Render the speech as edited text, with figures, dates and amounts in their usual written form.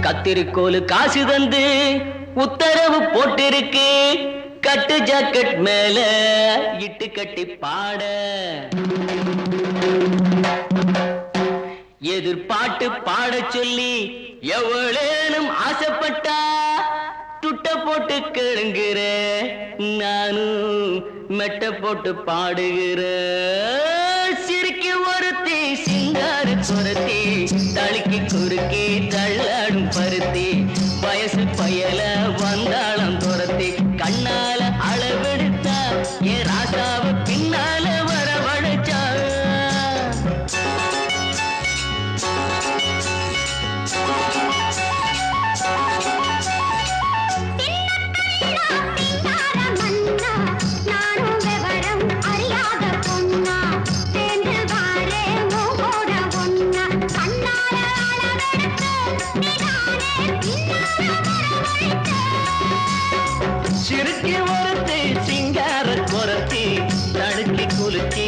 கத்திரிக்கோலு காசு தந்து உத்தரவு போட்டிருக்கு கட்டு ஜாக்கெட் மேல இட்டு கட்டி பாட எதிர்பாட்டு பாட சொல்லி எவ்வளேனும் ஆசைப்பட்டா துட்ட போட்டு கேளுங்கிற நானும் மெட்ட போட்டு பாடுகிற சிரிக்கி ஒருத்தி சிங்கார குரத்தி தளிக்கு குறுக்கி தள்ளாடும் பருத்தி வயசு பயல வந்தாளம் துரத்தி கண்ணால அளவெடுத்தா ஏ ராசாவ பின்னால வரவழைச்சா சிறுக்கி ஒருத்தி சிங்கார குரத்தி தடுக்கி குலுக்கி